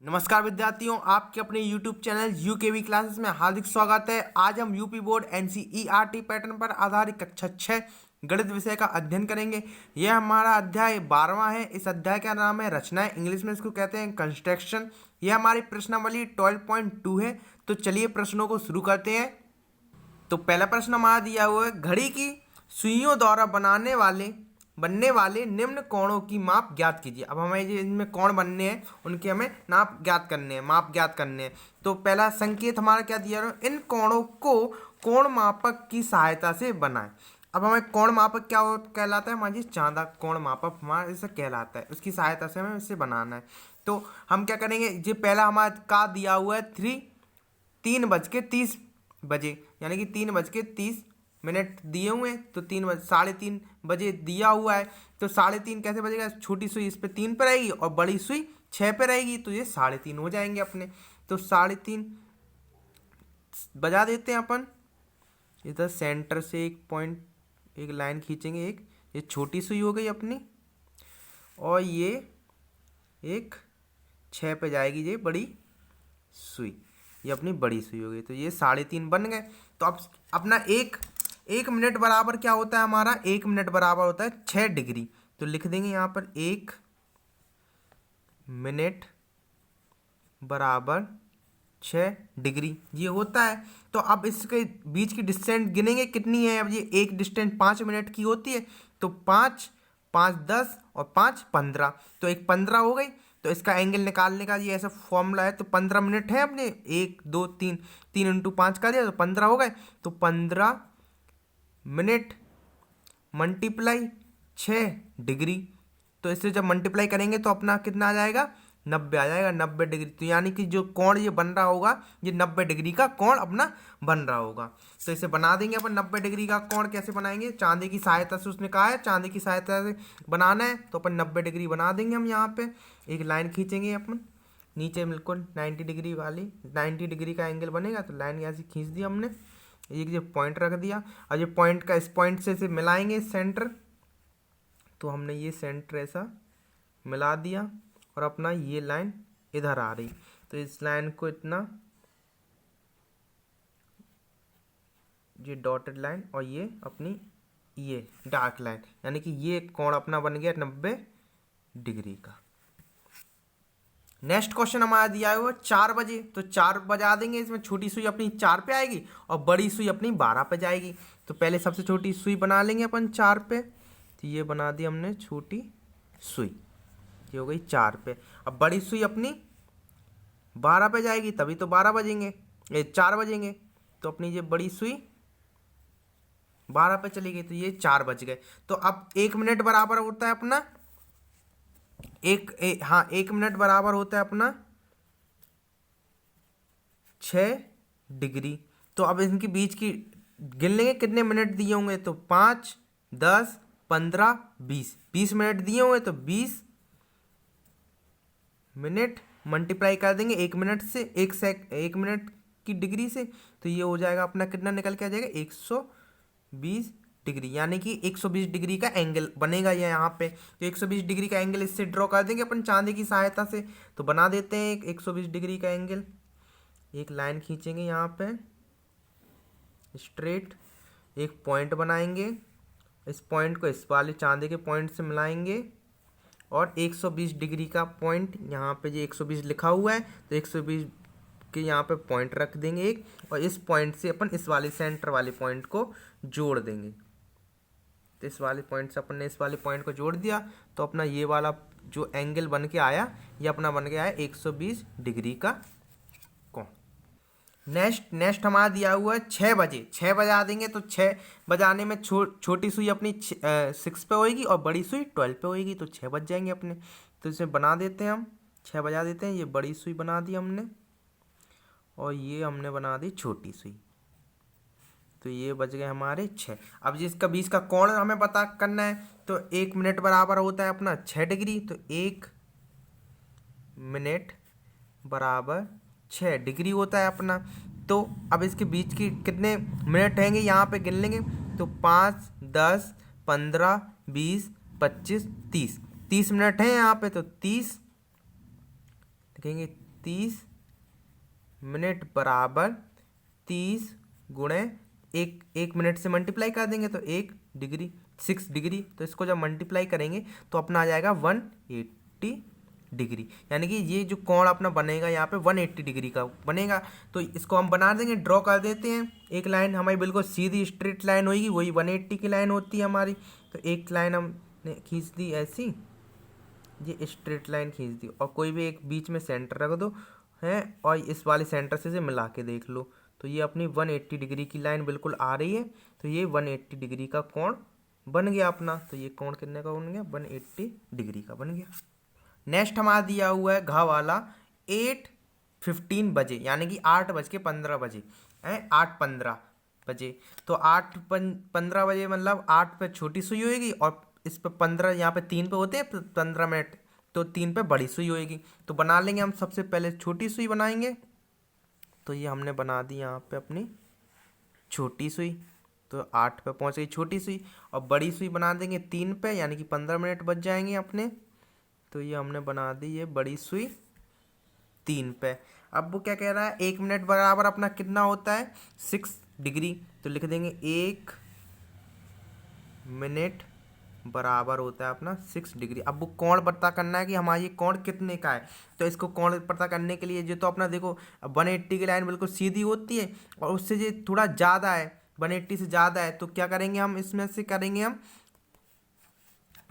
नमस्कार विद्यार्थियों, आपके अपने YouTube चैनल यूकेवी क्लासेस में हार्दिक स्वागत है। आज हम यूपी बोर्ड एनसीईआरटी पैटर्न पर आधारित कक्षा 6 गणित विषय का अध्ययन करेंगे। यह हमारा अध्याय 12वां है। इस अध्याय का नाम है रचनाएं, इंग्लिश में इसको कहते हैं कंस्ट्रक्शन। यह हमारी प्रश्नावली 12.2 है। तो चलिए प्रश्नों को शुरू करते हैं। तो पहला प्रश्न हमारा दिया हुआ है, घड़ी की सुइयों द्वारा बनने वाले निम्न कोणों की माप ज्ञात कीजिए। अब हमें जो इनमें कोण बनने हैं उनके हमें नाप ज्ञात करने हैं, माप ज्ञात करने हैं। तो पहला संकेत हमारा क्या दिया है, इन कोणों को कोण मापक की सहायता से बनाएं। अब हमें कोण मापक क्या कहलाता है, हमारी चांदा कोण मापक हमारा इसे कहलाता है, उसकी सहायता से हमें इसे बनाना है। तो हम क्या करेंगे, जो पहला हमारा का दिया हुआ है 3:30 यानी कि 3:30 दिए हुए हैं। तो 3:30 दिया हुआ है। तो 3:30 कैसे बजेगा, छोटी सुई इस पे 3 पे रहेगी और बड़ी सुई 6 पे रहेगी, तो ये 3:30 हो जाएंगे अपने। तो 3:30 बजा देते हैं अपन। इधर सेंटर से एक लाइन खींचेंगे, ये छोटी सुई हो गई अपनी, और ये एक 6 पे जाएगी, ये बड़ी सुई, ये अपनी बड़ी सुई हो गई। तो ये 3:30 बन गए। तो अब अपना एक मिनट बराबर क्या होता है, हमारा 1 मिनट बराबर होता है 6 डिग्री। तो लिख देंगे यहाँ पर 1 मिनट बराबर 6 डिग्री ये होता है। तो अब इसके बीच की डिस्टेंस गिनेंगे कितनी है। अब ये एक डिस्टेंस 5 मिनट की होती है। तो 5 5 10 और 5 15, तो एक 15 हो गई। तो इसका एंगल निकालने का ये ऐसा फॉर्मूला है। तो 15 मिनट है अपने, 1 2 3 3 × 5 कर दिया तो 15 हो गए। तो 15 मिनट मल्टीप्लाई 6 डिग्री, तो इससे जब मल्टीप्लाई करेंगे तो अपना कितना आ जाएगा, 90 आ जाएगा, 90 डिग्री। तो यानी कि जो कोण ये बन रहा होगा, ये 90 डिग्री का कोण अपना बन रहा होगा। तो इसे बना देंगे अपन। 90 डिग्री का कोण कैसे बनाएंगे, चांदी की सहायता से, उसने कहा है चांदी की सहायता से बनाना है। तो अपन 90 डिग्री बना देंगे। हम यहाँ पे एक लाइन खींचेंगे अपन नीचे, बिल्कुल 90 डिग्री वाली, 90 डिग्री का एंगल बनेगा। तो लाइन यहाँ से खींच दी हमने, एक जो पॉइंट रख दिया, और ये पॉइंट का इस पॉइंट से मिलाएंगे सेंटर। तो हमने ये सेंटर ऐसा मिला दिया, और अपना ये लाइन इधर आ रही। तो इस लाइन को इतना, ये डॉटेड लाइन, और ये अपनी ये डार्क लाइन, यानी कि ये कोण अपना बन गया 90 डिग्री का। नेक्स्ट क्वेश्चन हमारा दिया है वो 4 बजे। तो 4 बजा देंगे, इसमें छोटी सुई अपनी 4 पे आएगी और बड़ी सुई अपनी 12 पे जाएगी। तो पहले सबसे छोटी सुई बना लेंगे अपन 4 पे। तो ये बना दी हमने छोटी सुई, ये हो गई 4 पे। अब बड़ी सुई अपनी 12 पे जाएगी, तभी तो 12 बजेंगे, 4 बजेंगे। तो अपनी ये बड़ी सुई 12 पे चली गई, तो ये 4 बज गए। तो अब 1 मिनट बराबर होता है अपना एक मिनट बराबर होता है अपना 6 डिग्री। तो अब इनके बीच की गिन लेंगे कितने मिनट दिए होंगे। तो 5 10 15 20 मिनट दिए हुए, तो 20 मिनट मल्टीप्लाई कर देंगे 1 मिनट से, 1 मिनट की डिग्री से। तो ये हो जाएगा अपना कितना निकल के आ जाएगा, 120 डिग्री, यानी कि 120 डिग्री का एंगल बनेगा ये यहाँ पे। तो 120 डिग्री का एंगल इससे ड्रॉ कर देंगे अपन चांदी की सहायता से। तो बना देते हैं एक 120 डिग्री का एंगल। एक लाइन खींचेंगे यहाँ पे स्ट्रेट, एक पॉइंट बनाएंगे, इस पॉइंट को इस वाले चांदी के पॉइंट से मिलाएंगे, और 120 डिग्री का पॉइंट यहाँ पे जो 120 लिखा हुआ है, तो 120 के यहाँ पे पॉइंट रख देंगे एक, और इस पॉइंट से अपन इस वाले सेंटर वाले पॉइंट को जोड़ देंगे। तो इस वाले पॉइंट से अपन ने इस वाले पॉइंट को जोड़ दिया, तो अपना ये वाला जो एंगल बन के आया, ये अपना बन गया है 120 डिग्री का कोण। नेक्स्ट हमारा दिया हुआ है 6 बजे। 6 बजा देंगे, तो 6 बजाने में छोटी सुई अपनी 6 पे होएगी और बड़ी सुई 12 पे होएगी, तो 6 बज जाएंगे अपने। तो इसे बना देते हैं हम, 6 बजा देते हैं। ये बड़ी सुई बना दी हमने, और ये हमने बना दी छोटी सुई। तो ये बज गए हमारे 6। अब जिसका बीच का कोण हमें पता करना है, तो 1 मिनट बराबर होता है अपना 6 डिग्री। तो 1 मिनट बराबर 6 डिग्री होता है अपना। तो अब इसके बीच की कितने मिनट रहेंगे यहाँ पे गिन लेंगे। तो 5 10 15 20 25 30 मिनट हैं यहाँ पे। तो 30 लिखेंगे, 30 मिनट बराबर 30 गुणे एक मिनट से मल्टीप्लाई कर देंगे तो 1 डिग्री 6 डिग्री। तो इसको जब मल्टीप्लाई करेंगे तो अपना आ जाएगा 180 डिग्री। यानी कि ये जो कोण अपना बनेगा यहाँ पे 180 डिग्री का बनेगा। तो इसको हम बना देंगे, ड्रॉ कर देते हैं। एक लाइन हमारी बिल्कुल सीधी स्ट्रेट लाइन होगी, वही 180 की लाइन होती है हमारी। तो एक लाइन हमने खींच दी ऐसी, ये स्ट्रेट लाइन खींच दी, और कोई भी एक बीच में सेंटर रख दो है, और इस वाले सेंटर से मिला के देख लो। तो ये अपनी 180 डिग्री की लाइन बिल्कुल आ रही है। तो ये 180 डिग्री का कोण बन गया अपना। तो ये कोण कितने का बन गया? 180 डिग्री का बन गया। नेक्स्ट हमारा दिया हुआ है घ वाला 8:15 बजे, यानी कि 8:15 बजे है, 8:15 बजे। तो 8:15 बजे मतलब 8 पे छोटी सुई होगी, और इस पे 15 यहाँ पे 3 पे होते हैं 15 मिनट, तो 3 पे बड़ी सुई होगी। तो बना लेंगे हम, सबसे पहले छोटी सुई बनाएंगे। तो ये हमने बना दी यहाँ पे अपनी छोटी सुई। तो 8 पे पहुँच गई छोटी सुई, और बड़ी सुई बना देंगे 3 पे, यानी कि 15 मिनट बच जाएंगे अपने। तो ये हमने बना दी ये बड़ी सुई 3 पे। अब वो क्या कह रहा है? 1 मिनट बराबर अपना कितना होता है? 6 डिग्री। तो लिख देंगे 1 मिनट बराबर होता है अपना 6 डिग्री। अब वो कोण पता करना है कि हमारा ये कोण कितने का है। तो इसको कोण पता करने के लिए जो तो अपना देखो 180 की लाइन बिल्कुल सीधी होती है, और उससे ये थोड़ा ज़्यादा है, 180 से ज़्यादा है। तो क्या करेंगे हम? इसमें से करेंगे हम,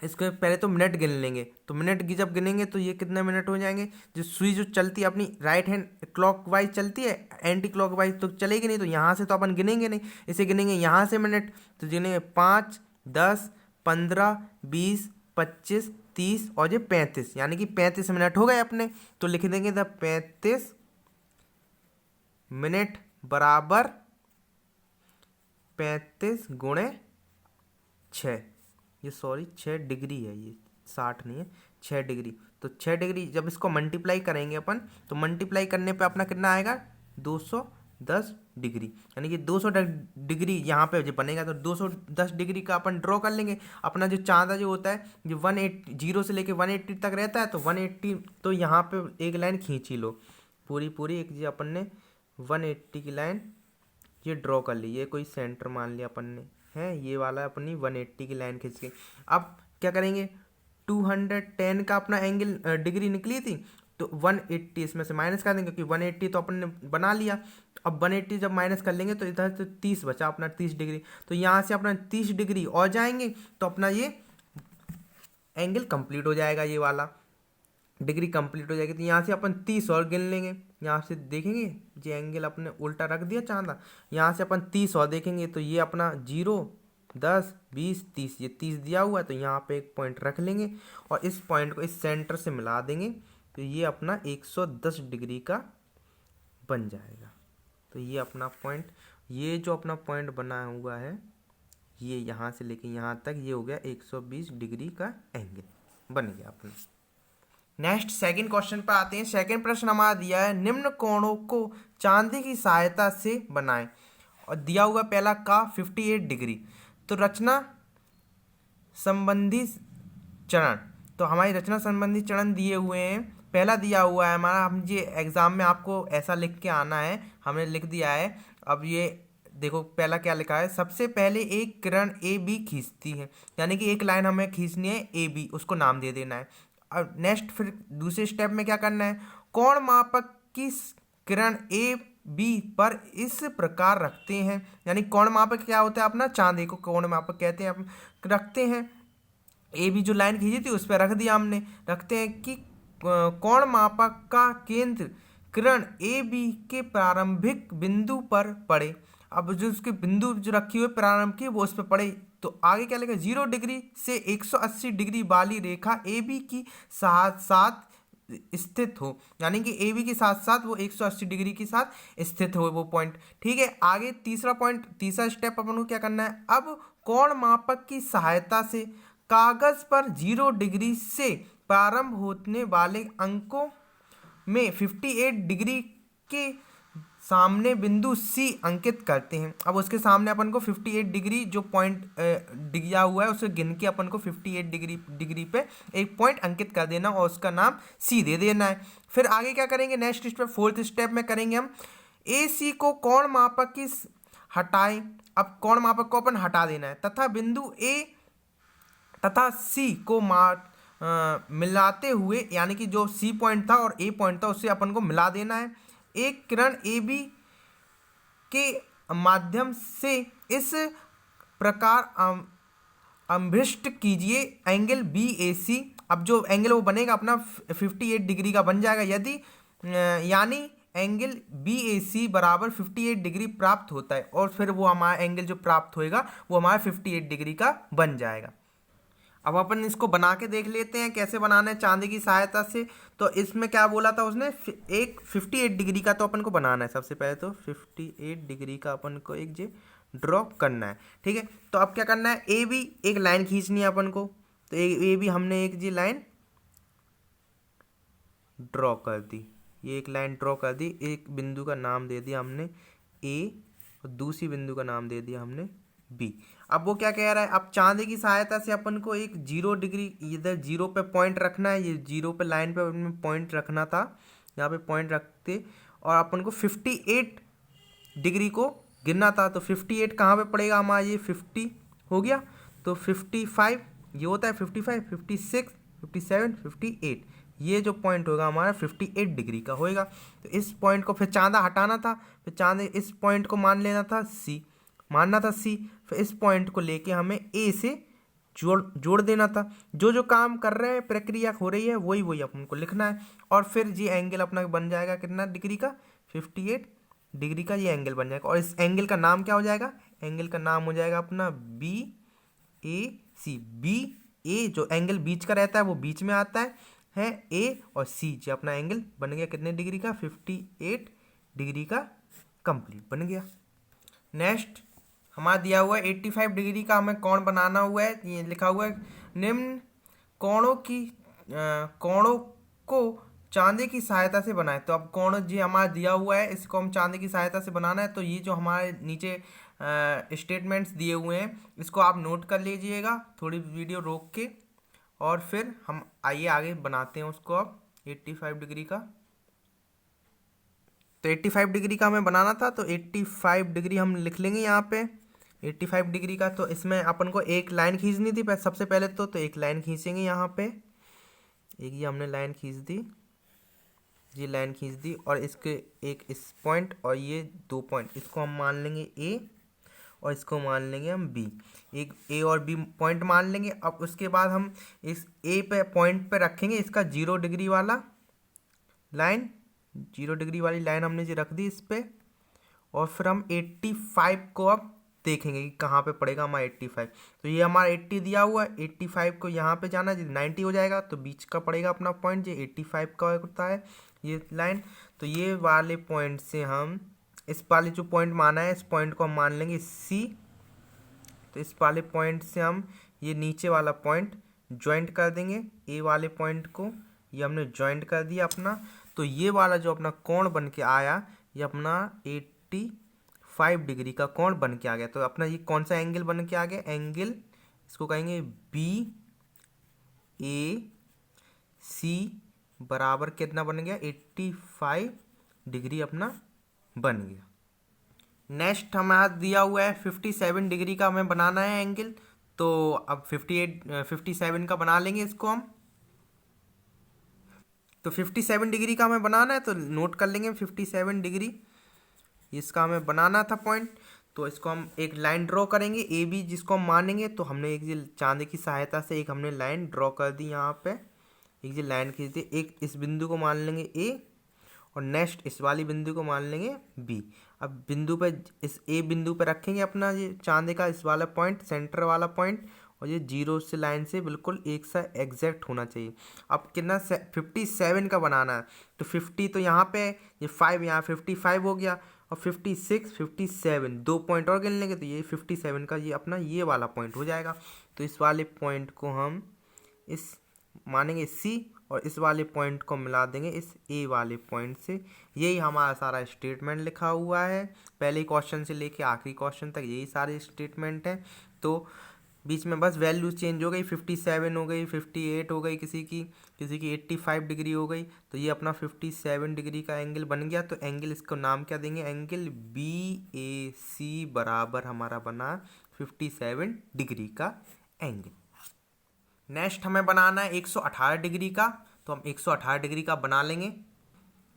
इसको पहले तो मिनट गिन लेंगे। तो मिनट की जब गिनेंगे तो ये कितने मिनट हो जाएंगे? जो सुई जो चलती है अपनी राइट हैंड क्लॉकवाइज चलती है, एंटी क्लॉकवाइज तो चलेगी नहीं। तो यहाँ से तो अपन गिनेंगे नहीं, इसे गिनेंगे यहाँ से मिनट। तो गिनेंगे 5, 10, 15, 20, 25, 30 और ये 35, यानी कि 35 मिनट हो गए अपने। तो लिख देंगे 35 मिनट बराबर 35 गुणे 6, ये सॉरी 6 डिग्री है, ये 60 नहीं है, 6 डिग्री। तो 6 डिग्री जब इसको मल्टीप्लाई करेंगे अपन, तो मल्टीप्लाई करने पे अपना कितना आएगा? 210 डिग्री। यानी कि 200 डिग्री यहाँ पे जो बनेगा। तो 210 डिग्री का अपन ड्रॉ कर लेंगे। अपना जो चांदा जो होता है, जो 180 0 से लेके 180 तक रहता है, तो 180 तो यहाँ पे एक लाइन खींच ही लो पूरी एक, जी अपन ने 180 की लाइन ये ड्रॉ कर ली। ये कोई सेंटर मान लिया अपन ने, है ये वाला अपनी 180 की लाइन खींच के। अब क्या करेंगे? 210 का अपना एंगल डिग्री निकली थी, तो 180 इसमें से माइनस कर देंगे, क्योंकि 180 तो अपन ने बना लिया। अब 180 जब माइनस कर लेंगे तो इधर से 30 बचा अपना 30 डिग्री। तो यहाँ से अपना 30 डिग्री और जाएंगे तो अपना ये एंगल कंप्लीट हो जाएगा, ये वाला डिग्री कंप्लीट हो जाएगी। तो यहाँ से अपन 30 और गिन लेंगे। यहाँ से देखेंगे ये एंगल अपने उल्टा रख दिया चांदा, यहाँ से अपन 30 और देखेंगे। तो ये अपना 0, 10, 20, 30, ये 30 दिया हुआ है। तो यहाँ पे एक पॉइंट रख लेंगे, और इस पॉइंट को इस सेंटर से मिला देंगे। तो ये अपना 110 डिग्री का बन जाएगा। तो ये अपना पॉइंट, ये जो अपना पॉइंट बना हुआ है, ये यहाँ से लेके यहाँ तक ये हो गया 120 डिग्री का एंगल बन गया अपना। नेक्स्ट सेकंड क्वेश्चन पर आते हैं। सेकंड प्रश्न हमारा दिया है, निम्न कोणों को चांदी की सहायता से बनाएं, और दिया हुआ पहला का 58 डिग्री। तो रचना संबंधी चरण, तो हमारी रचना संबंधी चरण दिए हुए हैं। पहला दिया हुआ है हमारा, हम ये एग्जाम में आपको ऐसा लिख के आना है, हमने लिख दिया है। अब ये देखो पहला क्या लिखा है, सबसे पहले एक किरण ए बी खींचती है, यानी कि एक लाइन हमें खींचनी है ए बी, उसको नाम दे देना है। अब नेक्स्ट फिर दूसरे स्टेप में क्या करना है, कोण मापक की किरण ए बी पर इस प्रकार रखते हैं। यानी कोण मापक क्या होता है? अपना चांदी को कोण मापक कहते हैं। हम रखते हैं ए बी जो लाइन खींची थी उस पर रख दिया हमने, रखते हैं कि कोण मापक का केंद्र किरण ए बी के प्रारंभिक बिंदु पर पड़े। अब जो उसके बिंदु जो रखी हुई प्रारंभ की वो उस पर पड़े। तो आगे क्या लिखा? 0 डिग्री से 180 डिग्री वाली रेखा ए बी की साथ साथ स्थित हो, यानी कि ए बी के साथ साथ वो 180 डिग्री के साथ स्थित हो वो पॉइंट। ठीक है, आगे तीसरा पॉइंट, तीसरा स्टेप अपन को क्या करना है? अब कोण मापक की सहायता से कागज पर 0 डिग्री से प्रारंभ होने वाले अंकों में 58 डिग्री के सामने बिंदु सी अंकित करते हैं। अब उसके सामने अपन को 58 डिग्री जो पॉइंट दिया हुआ है उसे गिन के अपन को 58 डिग्री पे एक पॉइंट अंकित कर देना और उसका नाम सी दे देना है। फिर आगे क्या करेंगे, नेक्स्ट स्टेप, फोर्थ स्टेप में करेंगे हम ए सी को कोण मापक की हटाएं। अब कोण मापक को अपन हटा देना है तथा बिंदु ए तथा सी को मिलाते हुए, यानी कि जो सी पॉइंट था और ए पॉइंट था उसे अपन को मिला देना है। एक किरण ए बी के माध्यम से इस प्रकार अभिष्ट कीजिए एंगल बी ए सी। अब जो एंगल वो बनेगा अपना 58 डिग्री का बन जाएगा, यदि यानी एंगल बी ए सी बराबर 58 डिग्री प्राप्त होता है और फिर वो हमारा एंगल जो प्राप्त होएगा वो हमारा 58 डिग्री का बन जाएगा। अब अपन इसको बना के देख लेते हैं कैसे बनाना है चांदी की सहायता से। तो इसमें क्या बोला था उसने, एक 58 डिग्री का तो अपन को बनाना है। सबसे पहले तो 58 डिग्री का अपन को एक जे ड्रॉ करना है, ठीक है। तो अब क्या करना है, ए बी एक लाइन खींचनी है अपन को। तो ए बी हमने एक जी लाइन ड्रॉ कर दी, ये एक लाइन ड्रॉ कर दी। एक बिंदु का नाम दे दिया हमने ए और दूसरी बिंदु का नाम दे दिया हमने बी। अब वो क्या कह रहा है, अब चांदी की सहायता से अपन को एक 0 डिग्री इधर 0 पे पॉइंट रखना है। ये 0 पे लाइन पे पॉइंट रखना था, यहाँ पे पॉइंट रखते और अपन को 58 डिग्री को गिनना था। तो 58 कहाँ पे पड़ेगा हमारा, ये 50 हो गया। तो 55 ये होता है, 55 56 57 58 ये जो पॉइंट होगा हमारा 58 डिग्री का होएगा। तो इस पॉइंट को फिर चांदा हटाना था, फिर चांदे इस पॉइंट को मान लेना था सी, मानना था सी। फिर इस पॉइंट को लेके हमें ए से जोड़ देना था। जो जो काम कर रहे हैं, प्रक्रिया हो रही है, वही वही अपन को लिखना है। और फिर ये एंगल अपना बन जाएगा कितना डिग्री का, 58 डिग्री का ये एंगल बन जाएगा। और इस एंगल का नाम क्या हो जाएगा, एंगल का नाम हो जाएगा अपना बी ए सी। बी ए जो एंगल बीच का रहता है वो बीच में आता है ए और सी जो अपना एंगल बन गया कितने डिग्री का, 58 डिग्री का कंप्लीट बन गया। नेक्स्ट हमारा दिया हुआ है 85 डिग्री का हमें कोण बनाना हुआ है। ये लिखा हुआ है निम्न कोणों को चांदी की सहायता से बनाए। तो अब कोण जी हमारा दिया हुआ है, इसको हम चांदी की सहायता से बनाना है। तो ये जो हमारे नीचे स्टेटमेंट्स दिए हुए हैं इसको आप नोट कर लीजिएगा, थोड़ी वीडियो रोक के, और फिर हम आइए आगे बनाते हैं उसको। अब 85 डिग्री का, तो 85 डिग्री का हमें बनाना था। तो 85 डिग्री हम लिख लेंगे यहाँ पे 85 डिग्री का। तो इसमें अपन को एक लाइन खींचनी थी सबसे पहले तो एक लाइन खींचेंगे यहाँ पे, एक ये हमने लाइन खींच दी, ये लाइन खींच दी। और इसके एक इस पॉइंट और ये 2 पॉइंट, इसको हम मान लेंगे ए और इसको मान लेंगे हम बी। एक ए और बी पॉइंट मान लेंगे। अब उसके बाद हम इस ए पे पॉइंट पे रखेंगे इसका 0 डिग्री वाला लाइन, 0 डिग्री वाली लाइन हमने जो रख दी इस पे। और फिर हम 85 को अब देखेंगे कि कहाँ पे पड़ेगा हमारा 85। तो ये हमारा 80 दिया हुआ है, 85 को यहाँ पे जाना है, 90 हो जाएगा तो बीच का पड़ेगा अपना पॉइंट, ये 85 का होता है ये लाइन। तो ये वाले पॉइंट से हम इस वाले जो पॉइंट माना है इस पॉइंट को हम मान लेंगे सी। तो इस वाले पॉइंट से हम ये नीचे वाला पॉइंट ज्वाइंट कर देंगे ए वाले पॉइंट को, ये हमने ज्वाइंट कर दिया अपना। तो ये वाला जो अपना कोण बन के आया ये अपना 85 डिग्री का कोण बन के आ गया। तो अपना ये कौन सा एंगल बन के आ गया, एंगल इसको कहेंगे बी ए सी बराबर कितना बन गया, 85 डिग्री अपना बन गया। नेक्स्ट हमारा दिया हुआ है 57 डिग्री का हमें बनाना है एंगल। तो अब 57 का बना लेंगे इसको हम। तो 57 डिग्री का हमें बनाना है तो नोट कर लेंगे 57 डिग्री इसका हमें बनाना था पॉइंट। तो इसको हम एक लाइन ड्रॉ करेंगे ए बी जिसको हम मानेंगे। तो हमने एक जी चांदी की सहायता से एक हमने लाइन ड्रॉ कर दी यहाँ पे, एक जी लाइन खींच दी। एक इस बिंदु को मान लेंगे ए और नेक्स्ट इस वाली बिंदु को मान लेंगे बी। अब बिंदु पे इस ए बिंदु पे रखेंगे अपना ये चांदी का इस वाला पॉइंट, सेंटर वाला पॉइंट, और ये 0 से लाइन से बिल्कुल एक सा एग्जैक्ट होना चाहिए। अब कितना 57 का बनाना है। तो 50 तो यहाँ पे, ये 5 यहाँ 55 हो गया, और 56 57 2 पॉइंट और गिन लेंगे तो ये 57 का ये अपना ये वाला पॉइंट हो जाएगा। तो इस वाले पॉइंट को हम इस मानेंगे सी और इस वाले पॉइंट को मिला देंगे इस ए वाले पॉइंट से। यही हमारा सारा स्टेटमेंट लिखा हुआ है, पहले क्वेश्चन से लेके आखिरी क्वेश्चन तक यही सारे स्टेटमेंट हैं। तो बीच में बस वैल्यू चेंज हो गई, 57 हो गई, 58 हो गई, किसी की 85 डिग्री हो गई। तो ये अपना 57 डिग्री का एंगल बन गया। तो एंगल इसको नाम क्या देंगे, एंगल BAC बराबर हमारा बना 57 डिग्री का एंगल। नेक्स्ट हमें बनाना है 118 डिग्री का। तो हम 118 डिग्री का बना लेंगे।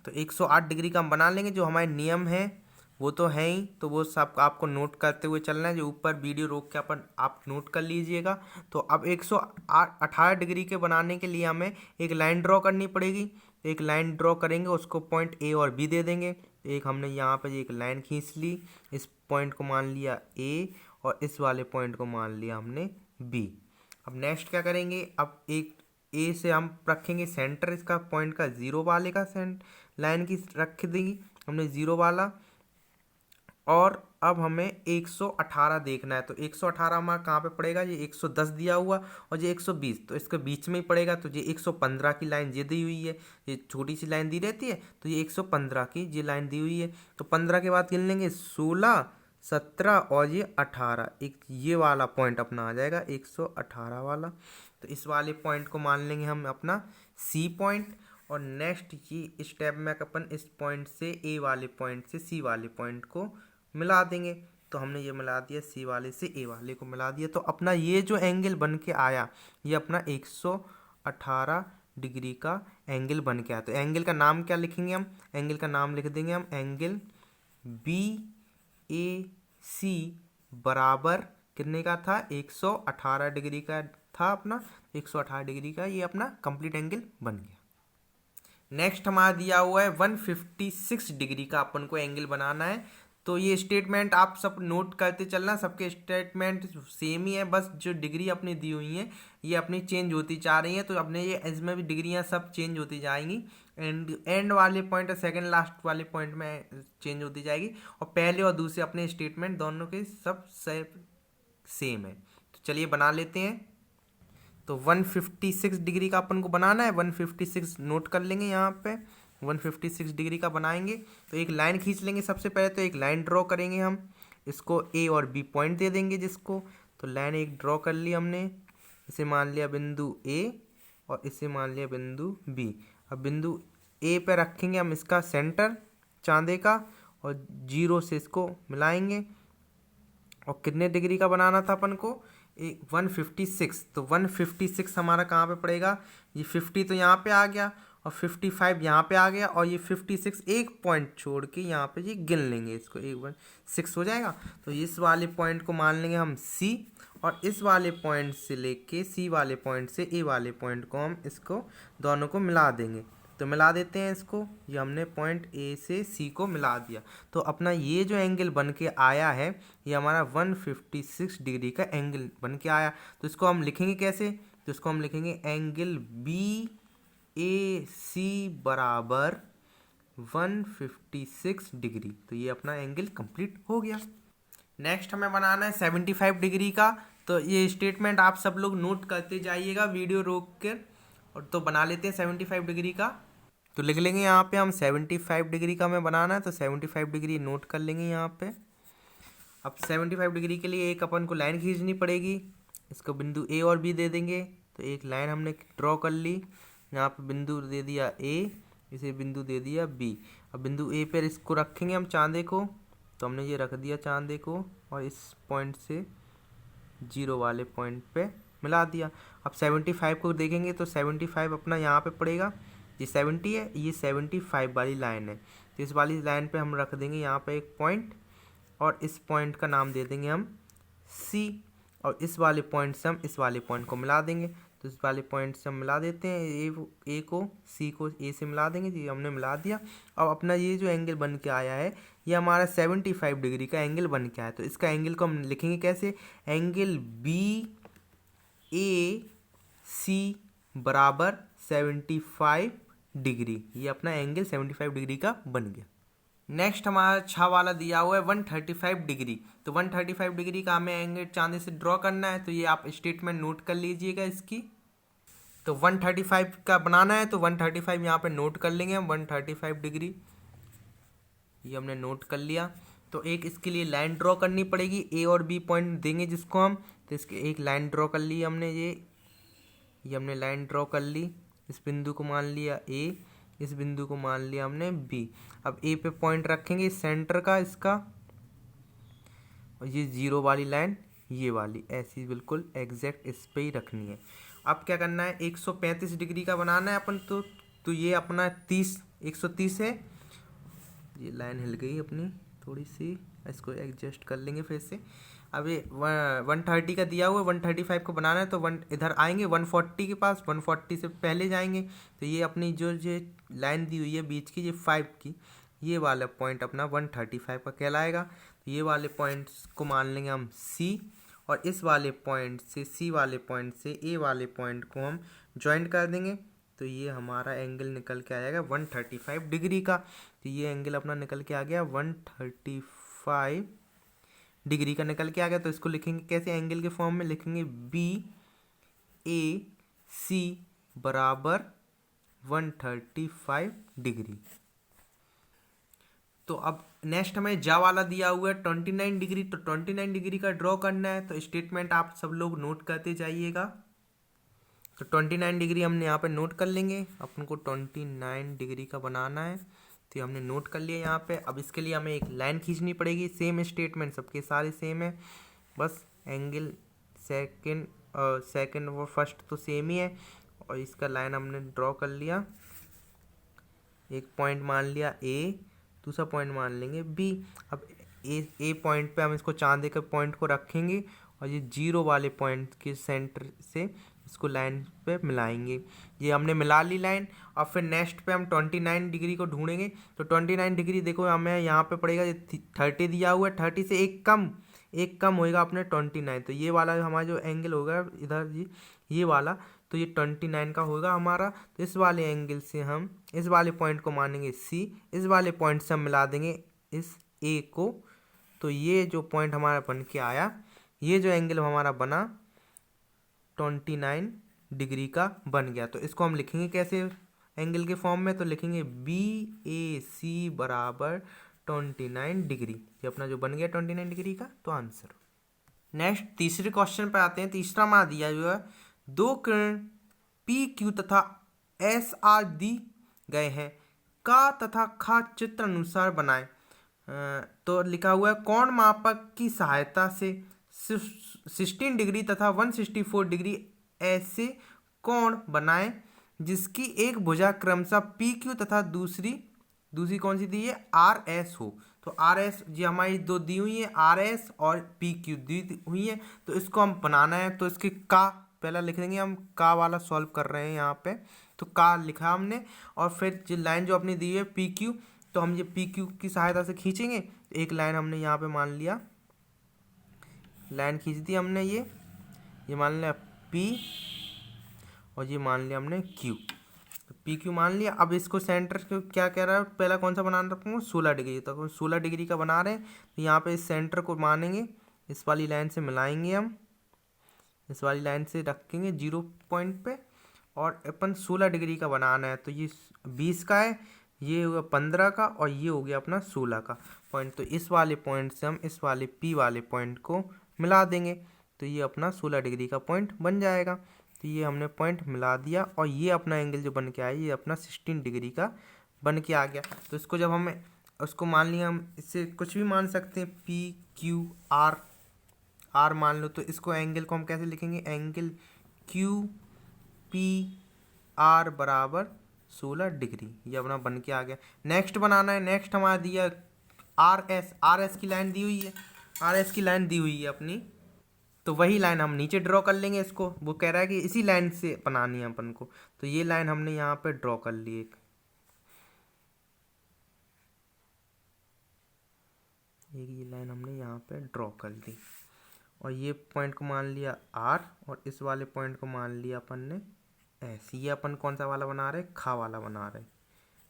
तो 108 डिग्री का हम बना लेंगे। जो हमारे नियम है वो तो है ही, तो वो सब आपको नोट करते हुए चलना है। जो ऊपर वीडियो रोक के आप नोट कर लीजिएगा। तो अब 118 डिग्री के बनाने के लिए हमें एक लाइन ड्रॉ करनी पड़ेगी। एक लाइन ड्रॉ करेंगे, उसको पॉइंट A और B दे देंगे। एक हमने यहाँ पे एक लाइन खींच ली, इस पॉइंट को मान लिया A और इस वाले पॉइंट को मान लिया हमने B। अब नेक्स्ट क्या करेंगे, अब एक ए से हम रखेंगे सेंटर इसका पॉइंट का, जीरो वाले का लाइन की रख देंगी हमने जीरो वाला। और अब हमें 118 देखना है। तो 118 हमारा कहाँ पे पड़ेगा, ये 110 दिया हुआ और ये 120, तो इसके बीच में ही पड़ेगा। तो ये 115 की लाइन ये दी हुई है, ये छोटी सी लाइन दी रहती है, तो ये 115 की ये लाइन दी हुई है। तो 15 के बाद गिन लेंगे 16, 17 और ये 18, एक ये वाला पॉइंट अपना आ जाएगा 118 वाला। तो इस वाले पॉइंट को मान लेंगे हम अपना C पॉइंट। और नेक्स्ट ये स्टेप में अपन इस पॉइंट से A वाले पॉइंट से C वाले पॉइंट को मिला देंगे। तो हमने ये मिला दिया, C वाले से A वाले को मिला दिया। तो अपना ये जो एंगल बन के आया, ये अपना 118 डिग्री का एंगल बन के आया। तो एंगल का नाम क्या लिखेंगे हम, एंगल का नाम लिख देंगे हम एंगल BAC बराबर कितने का था, 118 डिग्री का था अपना। 118 डिग्री का ये अपना कंप्लीट एंगल बन गया। नेक्स्ट हमारा दिया हुआ है 156 डिग्री का अपन को एंगल बनाना है। तो ये स्टेटमेंट आप सब नोट करते चलना, सबके स्टेटमेंट सेम ही है, बस जो डिग्री अपनी दी हुई हैं ये अपनी चेंज होती जा रही हैं। तो अपने ये इसमें भी डिग्रियां सब चेंज होती जाएंगी। एंड वाले पॉइंट और सेकंड लास्ट वाले पॉइंट में चेंज होती जाएगी। और पहले और दूसरे अपने स्टेटमेंट दोनों के सब सेम है। तो चलिए बना लेते हैं। तो 156 डिग्री का अपन को बनाना है, 156 नोट कर लेंगे यहाँ पे। 156 डिग्री का बनाएंगे तो एक लाइन खींच लेंगे। सबसे पहले तो एक लाइन ड्रॉ करेंगे हम, इसको A और B पॉइंट दे देंगे जिसको। तो लाइन एक ड्रॉ कर ली हमने, इसे मान लिया बिंदु A और इसे मान लिया बिंदु B। अब बिंदु A पे रखेंगे हम इसका सेंटर चांदे का और जीरो से इसको मिलाएंगे। और कितने डिग्री का बनाना था अपन को, 156। तो 156 हमारा कहाँ पे पड़ेगा, ये 50 तो यहाँ पे आ गया और 55 यहाँ पे आ गया और ये 56 एक पॉइंट छोड़ के यहाँ पे ये गिन लेंगे, इसको 116 हो जाएगा। तो इस वाले पॉइंट को मान लेंगे हम C और इस वाले पॉइंट से लेके C वाले पॉइंट से A वाले पॉइंट को हम इसको दोनों को मिला देंगे। तो मिला देते हैं इसको, ये हमने पॉइंट A से C को मिला दिया। तो अपना ये जो एंगल बन के आया है ये हमारा 156 डिग्री का एंगल बन के आया। तो इसको हम लिखेंगे कैसे, तो इसको हम लिखेंगे एंगल BAC बराबर 156 डिग्री। तो ये अपना एंगल कंप्लीट हो गया। नेक्स्ट हमें बनाना है 75 डिग्री का। तो ये स्टेटमेंट आप सब लोग नोट करते जाइएगा वीडियो रोक कर। और तो बना लेते हैं 75 डिग्री का। तो लिख लेंगे यहाँ पे हम 75 डिग्री का हमें बनाना है। तो 75 डिग्री नोट कर लेंगे यहाँ पे। अब 75 डिग्री के लिए एक अपन को लाइन खींचनी पड़ेगी, इसको बिंदु A और B दे देंगे। तो एक लाइन हमने ड्रॉ कर ली, यहाँ पे बिंदु दे दिया A, इसे बिंदु दे दिया B। अब बिंदु A पर इसको रखेंगे हम चांदे को। तो हमने ये रख दिया चांदे को और इस पॉइंट से जीरो वाले पॉइंट पे मिला दिया। अब 75 को देखेंगे तो 75 अपना यहाँ पे पड़ेगा, ये 70 है, ये 75 वाली लाइन है। तो इस वाली लाइन पे हम रख देंगे यहाँ पे एक पॉइंट और इस पॉइंट का नाम दे देंगे हम C। और इस वाले पॉइंट से हम इस वाले पॉइंट को मिला देंगे। तो इस वाले पॉइंट से हम मिला देते हैं A को, C को A से मिला देंगे, ये हमने मिला दिया। अब अपना ये जो एंगल बन के आया है ये हमारा 75 डिग्री का एंगल बन के आया। तो इसका एंगल को हम लिखेंगे कैसे, एंगल BAC बराबर 75 डिग्री। ये अपना एंगल 75 डिग्री का बन गया। नेक्स्ट हमारा 6 वाला दिया हुआ है 135 डिग्री। तो 135 डिग्री का हमें एंगल चांदे से ड्रॉ करना है। तो ये आप स्टेटमेंट नोट कर लीजिएगा इसकी। तो 135 का बनाना है, तो 135 यहाँ पे नोट कर लेंगे हम, 135 डिग्री ये हमने नोट कर लिया। तो एक इसके लिए लाइन ड्रॉ करनी पड़ेगी, ए और बी पॉइंट देंगे जिसको हम, तो इसके एक लाइन ड्रॉ कर ली हमने, ये हमने लाइन ड्रॉ कर ली। इस बिंदु को मान लिया ए, इस बिंदु को मान लिया हमने बी। अब ए पे पॉइंट रखेंगे सेंटर का इसका, और ये जीरो वाली लाइन ये वाली ऐसी बिल्कुल एग्जैक्ट इस पे ही रखनी है। अब क्या करना है, 135 डिग्री का बनाना है अपन, तो ये अपना 130 है। ये लाइन हिल गई अपनी थोड़ी सी, इसको एडजस्ट कर लेंगे फिर से। अब ये 130 का दिया हुआ है, 135 को बनाना है, तो इधर आएंगे 140 के पास, 140 से पहले जाएंगे। तो ये अपनी जो ये लाइन दी हुई है बीच की, ये 5 की, ये वाला पॉइंट अपना 135 का कहलाएगा। तो ये वाले पॉइंट्स को मान लेंगे हम सी, और इस वाले पॉइंट से, सी वाले पॉइंट से ए वाले पॉइंट को हम ज्वाइंट कर देंगे। तो ये हमारा एंगल निकल के आएगा 135 डिग्री का। तो ये एंगल अपना निकल के आ गया 135 डिग्री का निकल के आ गया। तो इसको लिखेंगे कैसे, एंगल के फॉर्म में लिखेंगे बी ए सी बराबर 135 डिग्री। तो अब नेक्स्ट हमें जा वाला दिया हुआ है 29 डिग्री, तो 29 डिग्री का ड्रॉ करना है। तो स्टेटमेंट आप सब लोग नोट करते जाइएगा। तो 29 डिग्री हमने यहाँ पे नोट कर लेंगे, अपन को 29 डिग्री का बनाना है। तो हमने नोट कर लिया यहाँ पे। अब इसके लिए हमें एक लाइन खींचनी पड़ेगी, सेम स्टेटमेंट सबके सारे सेम है, बस एंगल सेकंड और फर्स्ट तो सेम ही है। और इसका लाइन हमने ड्रॉ कर लिया, एक पॉइंट मान लिया ए, दूसरा पॉइंट मान लेंगे बी। अब ए पॉइंट पे हम इसको चांदे के पॉइंट को रखेंगे, और ये जीरो वाले पॉइंट के सेंटर से इसको लाइन पे मिलाएंगे। ये हमने मिला ली लाइन। और फिर नेक्स्ट पे हम 29 डिग्री को ढूंढेंगे। तो 29 डिग्री देखो हमें यहाँ पे पड़ेगा, ये 30 दिया हुआ है, 30 से एक कम होएगा अपने 29। तो ये वाला हमारा जो एंगल होगा इधर ये वाला, तो ये 29 का होगा हमारा। तो इस वाले एंगल से हम इस वाले पॉइंट को मानेंगे सी, इस वाले पॉइंट से हम मिला देंगे इस ए को। तो ये जो पॉइंट हमारा बन के आया, ये जो एंगल हमारा बना 29 डिग्री का बन गया। तो इसको हम लिखेंगे कैसे एंगल के फॉर्म में, तो लिखेंगे बी ए सी बराबर 29 डिग्री। ये अपना जो बन गया 29 डिग्री का तो आंसर। नेक्स्ट तीसरे क्वेश्चन पर आते हैं। तीसरा मान दिया जो है, दो किरण पी क्यू तथा एस आर दी गए हैं, का तथा खा चित्र अनुसार बनाए। तो लिखा हुआ है, कोण मापक की सहायता से 16 डिग्री तथा 164 डिग्री ऐसे कोण बनाएं जिसकी एक भुजा क्रमशः पी क्यू तथा दूसरी कौन सी दी है, आर एस हो। तो आर एस जी हमारी दो दी हुई है, आर एस और पी क्यू दी हुई है। तो इसको हम बनाना है, तो इसके का पहला लिख देंगे हम, का वाला सॉल्व कर रहे हैं यहाँ पे। तो का लिखा हमने, और फिर जो लाइन जो अपनी दी हुई है पी क्यू, तो हम ये पी क्यू की सहायता से खींचेंगे। एक लाइन हमने यहाँ पे मान लिया, लाइन खींच दी हमने, ये मान लिया पी, और ये मान लिया हमने क्यू। तो पी क्यू मान लिया। अब इसको सेंटर को क्या कह रहा है, पहला कौन सा बनाना रखूँगा, 16 डिग्री। तो 16 डिग्री का बना रहे हैं, तो यहाँ पे इस सेंटर को मानेंगे, इस वाली लाइन से मिलाएंगे हम, इस वाली लाइन से रखेंगे 0 पॉइंट पे, और अपन 16 डिग्री का बनाना है। तो ये 20 का है, ये होगा 15 का, और ये हो गया अपना 16 का पॉइंट। तो इस वाले पॉइंट से हम इस वाले पी वाले पॉइंट को मिला देंगे, तो ये अपना 16 डिग्री का पॉइंट बन जाएगा। तो ये हमने पॉइंट मिला दिया, और ये अपना एंगल जो बन के आया, ये अपना 16 डिग्री का बन के आ गया। तो इसको जब हमें उसको मान लिया, हम इससे कुछ भी मान सकते हैं, पी क्यू आर मान लो। तो इसको एंगल को हम कैसे लिखेंगे, एंगल क्यू पी आर बराबर 16 डिग्री। ये अपना बन के आ गया। नेक्स्ट बनाना है, नेक्स्ट हमारा दिया आर एस की लाइन दी हुई है, आर एस की लाइन दी हुई है अपनी। तो वही लाइन हम नीचे ड्रॉ कर लेंगे इसको, वो कह रहा है कि इसी लाइन से बनानी है अपन को। तो ये लाइन हमने यहाँ पे ड्रॉ कर ली, एक ये लाइन हमने यहाँ पे ड्रॉ कर दी, और ये पॉइंट को मान लिया आर, और इस वाले पॉइंट को मान लिया अपन ने एस। ये अपन कौन सा वाला बना रहे हैं, खा वाला बना रहे हैं,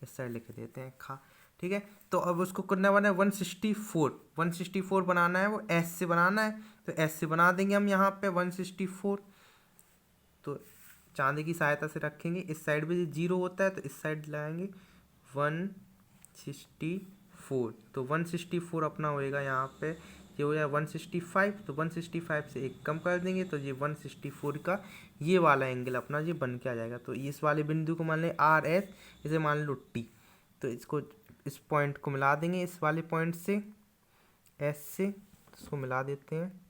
इस साइड लिख देते हैं खा, ठीक है। तो अब उसको करना बना है 164 बनाना है, वो एस से बनाना है। तो एस से बना देंगे हम यहाँ पे 164। तो चांदी की सहायता से रखेंगे। इस साइड पे 0 होता है तो इस साइड लाएंगे 164, तो 164 अपना होएगा यहाँ पे, ये हो जाए 165, तो 165 से एक कम कर देंगे तो ये 164 का ये वाला एंगल अपना ये बन के आ जाएगा। तो इस वाले बिंदु को मान लें RS, इसे मान लो T, तो इसको इस पॉइंट को मिला देंगे इस वाले पॉइंट से S से, इसको मिला देते हैं,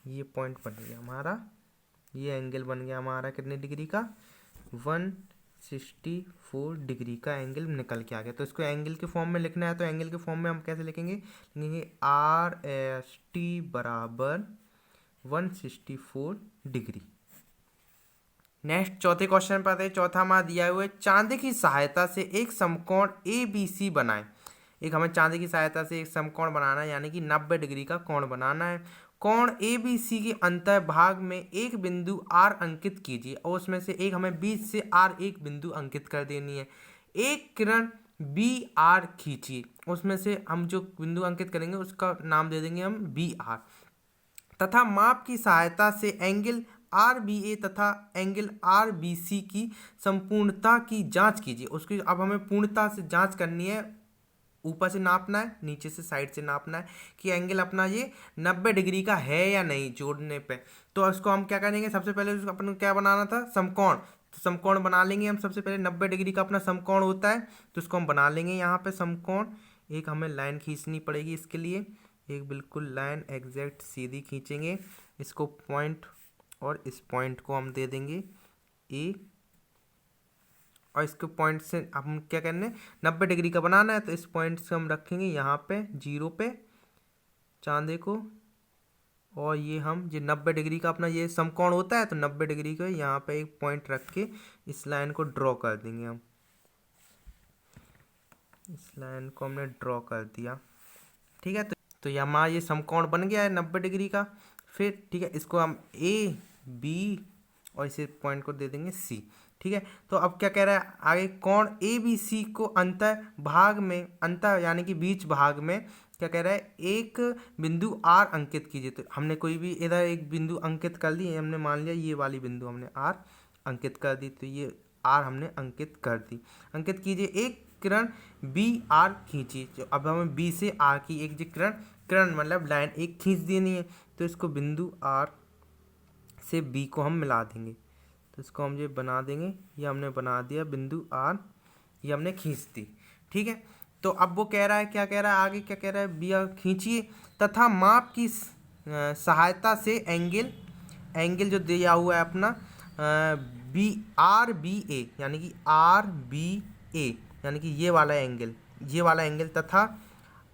ये पॉइंट बन गया हमारा, ये एंगल बन गया हमारा कितने डिग्री का, 164 डिग्री का एंगल निकल के आ गया। तो इसको एंगल के फॉर्म में लिखना है, तो एंगल के फॉर्म में हम कैसे लिखेंगे RST बराबर 164 डिग्री। नेक्स्ट चौथे क्वेश्चन पर आते हैं। चौथा हमारा दिया हुआ है चांदी की सहायता से एक समकोण ABC बनाएं। एक हमें चांदी की सहायता से एक समकोण बनाना है, यानी कि 90 डिग्री का कोण बनाना है। कोण ABC के अंतर भाग में एक बिंदु R अंकित कीजिए और उसमें से एक हमें बीच से R एक बिंदु अंकित कर देनी है। एक किरण BR खींचिए, उसमें से हम जो बिंदु अंकित करेंगे उसका नाम दे देंगे हम BR, तथा माप की सहायता से एंगल RBA तथा एंगल RBC की संपूर्णता की जांच कीजिए। उसकी अब हमें पूर्णता से जांच करनी है, ऊपर से नापना है, नीचे से साइड से नापना है कि एंगल अपना ये 90 डिग्री का है या नहीं जोड़ने पे। तो इसको हम क्या करेंगे, सबसे पहले अपन को क्या बनाना था, समकोण, तो समकोण बना लेंगे हम। सबसे पहले 90 डिग्री का अपना समकोण होता है तो इसको हम बना लेंगे यहाँ पे समकोण। एक हमें लाइन खींचनी पड़ेगी इसके लिए, एक बिल्कुल लाइन एग्जैक्ट सीधी खींचेंगे, इसको पॉइंट और इस पॉइंट को हम दे देंगे A, और इसके पॉइंट से हम क्या करना है 90 डिग्री का बनाना है, तो इस पॉइंट से हम रखेंगे यहाँ पे 0 पे चांदे को, और ये हम ये 90 डिग्री का अपना ये समकोण होता है तो 90 डिग्री का यहाँ पे एक पॉइंट रख के इस लाइन को ड्रॉ कर देंगे हम। इस लाइन को हमने ड्रॉ कर दिया, ठीक है। तो ये हमारा ये समकोण बन गया है 90 डिग्री का। फिर ठीक है, इसको हम AB और इसे पॉइंट को दे देंगे C, ठीक है। तो अब क्या कह रहा है आगे, कोण ABC को अंतर भाग में, अंतर यानी कि बीच भाग में क्या कह रहा है, एक बिंदु R अंकित कीजिए। तो हमने कोई भी इधर एक बिंदु अंकित कर ली, हमने मान लिया ये वाली बिंदु हमने R अंकित कर दी, तो ये R हमने अंकित कर दी। अंकित कीजिए, एक किरण BR खींचिए। अब हमें B से R की एक जो किरण, किरण मतलब लाइन एक खींच देनी है, तो इसको बिंदु R से B को हम मिला देंगे, तो इसको हम ये बना देंगे, ये हमने बना दिया बिंदु R, ये हमने खींच दी, ठीक है। तो अब वो कह रहा है, क्या कह रहा है आगे, क्या कह रहा है, BR खींचिए तथा माप की सहायता से एंगल, एंगल जो दिया हुआ है अपना RBA यानी कि RBA यानी कि ये वाला एंगल, ये वाला एंगल तथा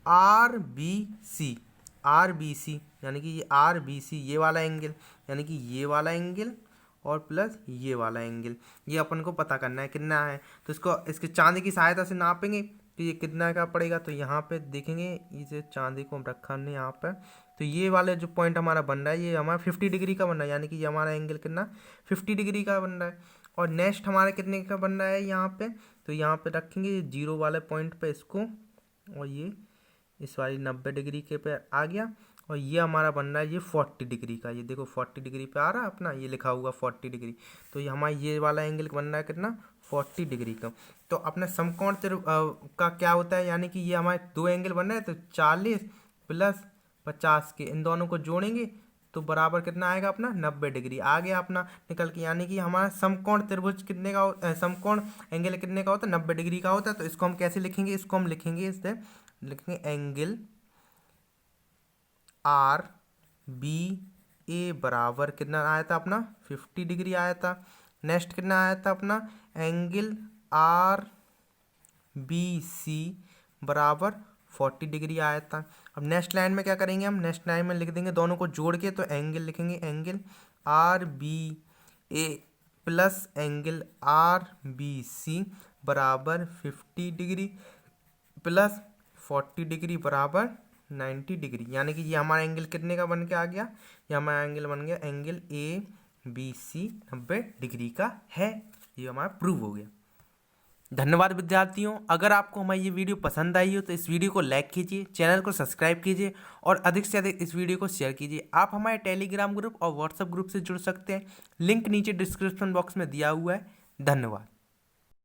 RBC यानी कि ये RBC ये वाला एंगल, यानी कि ये वाला एंगल और प्लस ये वाला एंगल, ये अपन को पता करना है कितना है। तो इसको इसके चांदी की सहायता से नापेंगे तो ये कितना का पड़ेगा। तो यहाँ पे देखेंगे, इसे चांदी को हम रखा हमने यहाँ पर, तो ये वाले जो पॉइंट हमारा बन रहा है ये हमारा 50 डिग्री का बन रहा है, यानी कि ये हमारा एंगल कितना 50 डिग्री का बन रहा है। और नेक्स्ट हमारा कितने का बन रहा है यहाँ पे, तो यहाँ पे रखेंगे 0 वाले पॉइंट पे इसको, और ये इस वाली 90 डिग्री के पे आ गया। और ये हमारा बन रहा है ये 40 डिग्री का, ये देखो 40 डिग्री पे आ रहा है अपना, ये लिखा हुआ 40 डिग्री। तो ये हमारा ये वाला एंगल बन रहा है कितना 40 डिग्री का। तो अपने समकोण का क्या होता है, यानी कि ये हमारे दो एंगल बन रहे हैं, तो 40 प्लस 50 के इन दोनों को जोड़ेंगे तो बराबर कितना आएगा अपना 90 डिग्री आ गया अपना निकल के। यानी कि हमारा समकोण त्रिभुज कितने का, समकोण एंगल कितने का होता है 90 डिग्री का होता है। तो इसको हम कैसे लिखेंगे, इसको हम लिखेंगे, इससे लिखेंगे एंगल RBA बराबर कितना आया था अपना 50 डिग्री आया था। नेक्स्ट कितना आया था अपना एंगल RBC बराबर 40 डिग्री आया था। अब नेक्स्ट लाइन में क्या करेंगे हम, नेक्स्ट लाइन में लिख देंगे दोनों को जोड़ के, तो एंगल लिखेंगे angle RBA plus angle RBC बराबर 50 डिग्री प्लस 40 डिग्री बराबर 90 डिग्री। यानी कि ये हमारा एंगल कितने का बन के आ गया, ये हमारा एंगल बन गया एंगल ABC 90 डिग्री का है। ये हमारा प्रूव हो गया। धन्यवाद विद्यार्थियों। अगर आपको हमारी ये वीडियो पसंद आई हो तो इस वीडियो को लाइक कीजिए, चैनल को सब्सक्राइब कीजिए और अधिक से अधिक इस वीडियो को शेयर कीजिए। आप हमारे टेलीग्राम ग्रुप और व्हाट्सएप ग्रुप से जुड़ सकते हैं, लिंक नीचे डिस्क्रिप्शन बॉक्स में दिया हुआ है। धन्यवाद।